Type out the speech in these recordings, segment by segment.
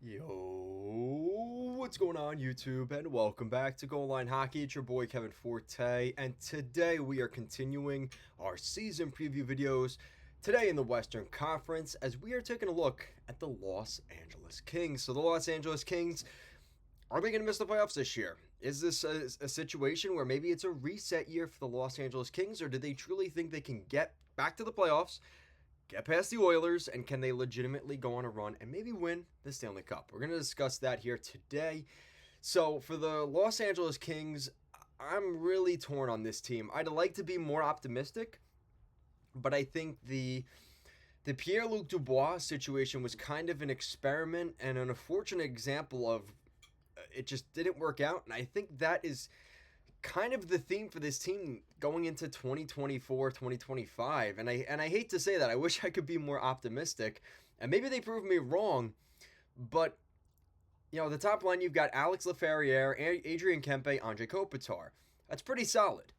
Yo, what's going on YouTube and welcome back to Goal Line Hockey. It's your boy Kevin Forte and today we are continuing our season preview videos today in the Western Conference as we are taking a look at the Los Angeles Kings. So the Los Angeles Kings, are they going to miss the playoffs this year? Is this a situation where maybe it's a reset year for the Los Angeles Kings, or do they truly think they can get back to the playoffs, get past the Oilers, and can they legitimately go on a run and maybe win the Stanley Cup? We're going to discuss that here today. So for the Los Angeles Kings, I'm really torn on this team. I'd like to be more optimistic, but I think the Pierre-Luc Dubois situation was kind of an experiment and an unfortunate example of it just didn't work out, and I think that is kind of the theme for this team going into 2024, 2025. And I hate to say that. I wish I could be more optimistic. And maybe they prove me wrong, but the top line you've got Alex Laferriere, Adrian Kempe, Andre Kopitar. That's pretty solid.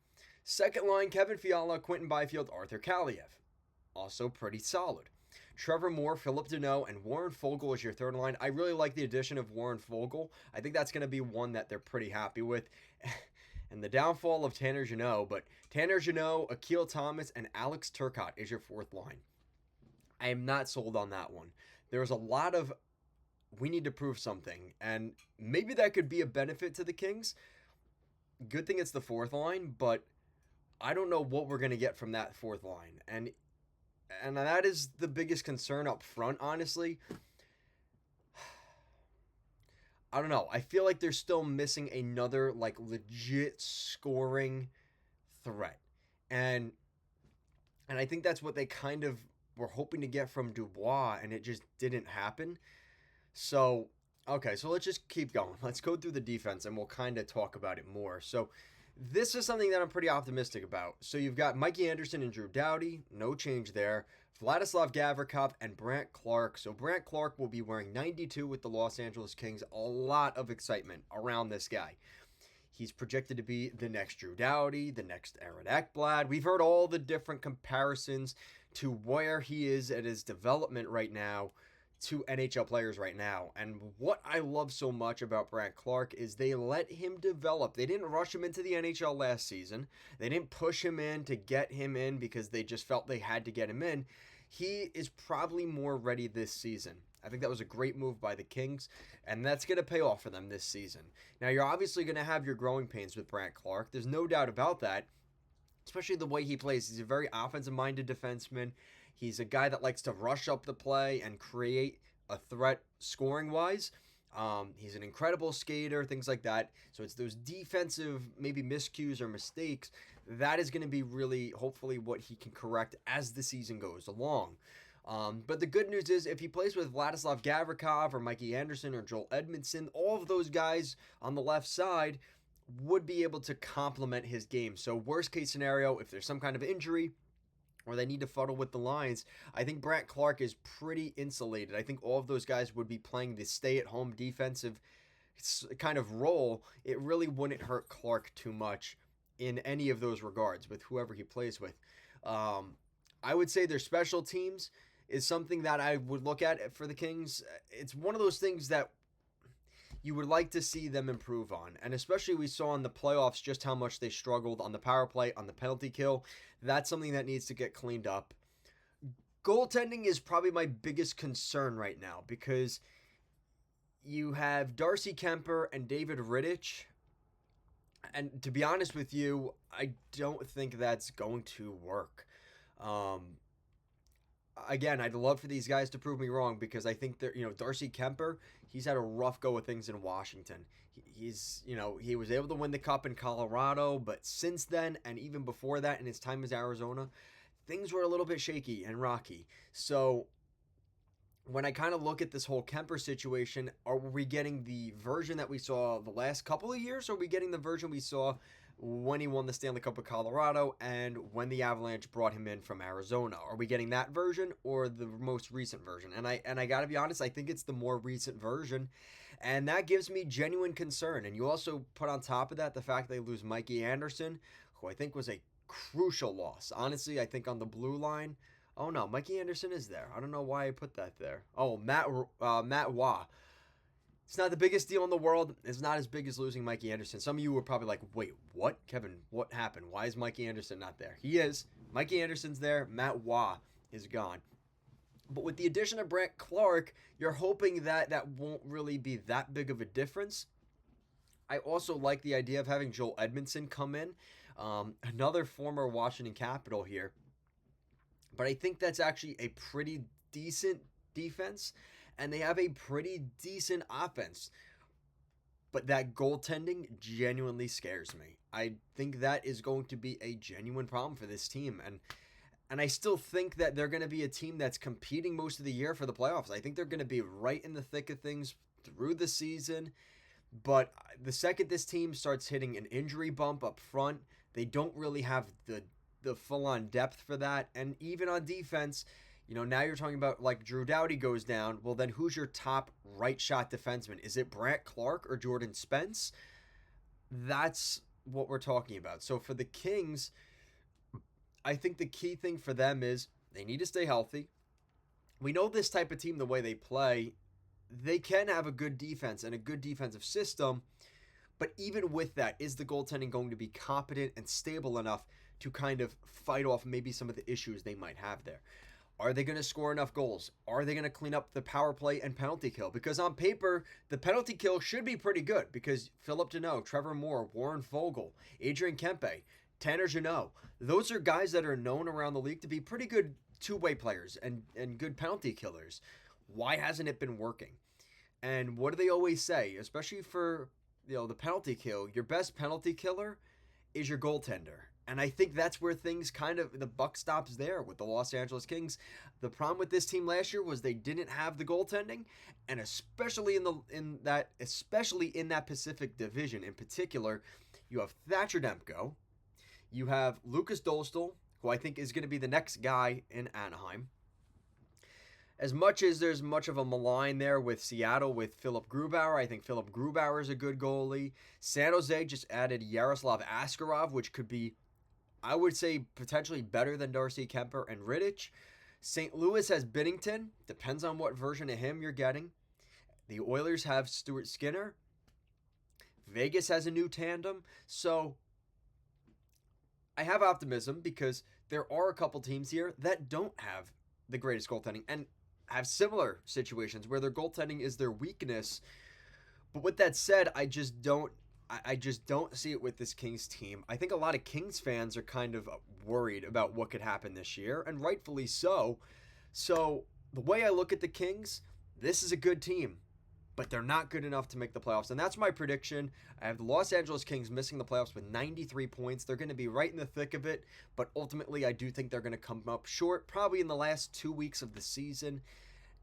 Second line Kevin Fiala, Quinton Byfield, Arthur Kaliev. Also pretty solid. Trevor Moore, Philip Deneau, and Warren Foegele is your third line. I really like the addition of Warren Foegele. I think that's going to be one that they're pretty happy with. And the downfall of Tanner Jeannot, but Tanner Jeannot, Akil Thomas, and Alex Turcotte is your fourth line. I am not sold on that one. There's a lot of we need to prove something, and maybe that could be a benefit to the Kings. Good thing it's the fourth line, but I don't know what we're going to get from that fourth line. And that is the biggest concern up front, honestly. I don't know. I feel like they're still missing another legit scoring threat. And I think that's what they kind of were hoping to get from Dubois, and it just didn't happen. So, okay, so let's just keep going. Let's go through the defense and we'll kind of talk about it more. So, this is something that I'm pretty optimistic about. So you've got Mikey Anderson and Drew Doughty, no change there. Vladislav Gavrikov and Brandt Clarke. So Brandt Clarke will be wearing 92 with the Los Angeles Kings. A lot of excitement around this guy. He's projected to be the next Drew Doughty, the next Aaron Ekblad. We've heard all the different comparisons to where he is at his development right now to NHL players right now. And what I love so much about Brandt Clarke is they let him develop. They didn't rush him into the NHL last season. They didn't push him in to get him in because they just felt they had to get him in. He is probably more ready this season. I think that was a great move by the Kings, and that's going to pay off for them this season. Now, you're obviously going to have your growing pains with Brandt Clarke. There's no doubt about that, especially the way he plays. He's a very offensive-minded defenseman. He's a guy that likes to rush up the play and create a threat scoring-wise. He's an incredible skater, things like that. So it's those defensive maybe miscues or mistakes that is going to be really, hopefully, what he can correct as the season goes along. But the good news is if he plays with Vladislav Gavrikov or Mikey Anderson or Joel Edmondson, all of those guys on the left side would be able to complement his game. So worst case scenario, if there's some kind of injury or they need to fuddle with the lines, I think Brandt Clarke is pretty insulated. I think all of those guys would be playing the stay-at-home defensive kind of role. It really wouldn't hurt Clarke too much in any of those regards with whoever he plays with. I would say their special teams is something that I would look at for the Kings. It's one of those things that you would like to see them improve on. And especially we saw in the playoffs just how much they struggled on the power play, on the penalty kill. That's something that needs to get cleaned up. Goaltending is probably my biggest concern right now because you have Darcy Kuemper and David Rittich. And to be honest with you, I don't think that's going to work. Again, I'd love for these guys to prove me wrong because I think that, Darcy Kuemper, he's had a rough go of things in Washington. He was able to win the cup in Colorado, but since then, and even before that in his time as Arizona, things were a little bit shaky and rocky. So when I kind of look at this whole Kuemper situation, are we getting the version that we saw the last couple of years, or are we getting the version we saw when he won the Stanley Cup of Colorado and when the Avalanche brought him in from Arizona? Are we getting that version or the most recent version? And I got to be honest, I think it's the more recent version, and that gives me genuine concern. And you also put on top of that the fact they lose Mikey Anderson, who I think was a crucial loss. Honestly, I think on the blue line, oh no, Mikey Anderson is there. I don't know why I put that there. Oh, Matt Waugh. It's not the biggest deal in the world. It's not as big as losing Mikey Anderson. Some of you were probably like, wait, what? Kevin, what happened? Why is Mikey Anderson not there? He is. Mikey Anderson's there. Matt Waugh is gone. But with the addition of Brandt Clark, you're hoping that that won't really be that big of a difference. I also like the idea of having Joel Edmondson come in, another former Washington Capital here. But I think that's actually a pretty decent defense, and they have a pretty decent offense. But that goaltending genuinely scares me. I think that is going to be a genuine problem for this team. And I still think that they're going to be a team that's competing most of the year for the playoffs. I think they're going to be right in the thick of things through the season. But the second this team starts hitting an injury bump up front, they don't really have the full-on depth for that. And even on defense, now you're talking about like Drew Doughty goes down. Well, then who's your top right shot defenseman? Is it Brandt Clark or Jordan Spence? That's what we're talking about. So for the Kings, I think the key thing for them is they need to stay healthy. We know this type of team, the way they play, they can have a good defense and a good defensive system. But even with that, is the goaltending going to be competent and stable enough to kind of fight off maybe some of the issues they might have there? Are they going to score enough goals? Are they going to clean up the power play and penalty kill? Because on paper, the penalty kill should be pretty good because Philip Deneau, Trevor Moore, Warren Foegele, Adrian Kempe, Tanner Jeannot, those are guys that are known around the league to be pretty good two-way players and good penalty killers. Why hasn't it been working? And what do they always say, especially for the penalty kill? Your best penalty killer is your goaltender. And I think that's where things the buck stops there with the Los Angeles Kings. The problem with this team last year was they didn't have the goaltending, and especially in that Pacific Division in particular, you have Thatcher Demko, you have Lucas Dostal, who I think is going to be the next guy in Anaheim. As much as there's much of a malign there with Seattle with Philip Grubauer, I think Philip Grubauer is a good goalie. San Jose just added Yaroslav Askarov, which could be, I would say, potentially better than Darcy Kemper and Rittich. St. Louis has Binnington. Depends on what version of him you're getting. The Oilers have Stuart Skinner. Vegas has a new tandem. So I have optimism because there are a couple teams here that don't have the greatest goaltending and have similar situations where their goaltending is their weakness. But with that said, I just don't see it with this Kings team. I think a lot of Kings fans are kind of worried about what could happen this year, and rightfully so. So the way I look at the Kings, this is a good team, but they're not good enough to make the playoffs. And that's my prediction. I have the Los Angeles Kings missing the playoffs with 93 points. They're going to be right in the thick of it, but ultimately I do think they're going to come up short, probably in the last 2 weeks of the season.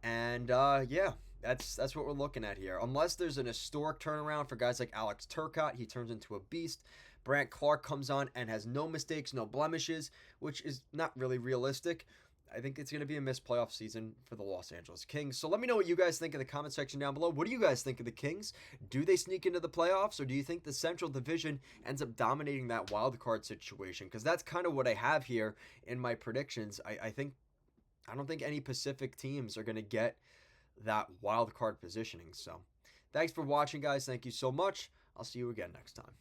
And yeah, that's what we're looking at here. Unless there's an historic turnaround for guys like Alex Turcotte, he turns into a beast. Brandt Clark comes on and has no mistakes, no blemishes, which is not really realistic. I think it's going to be a missed playoff season for the Los Angeles Kings. So let me know what you guys think in the comment section down below. What do you guys think of the Kings? Do they sneak into the playoffs, or do you think the Central Division ends up dominating that wild card situation? Because that's kind of what I have here in my predictions. I don't think any Pacific teams are going to get that wild card positioning. So thanks for watching, guys. Thank you so much. I'll see you again next time.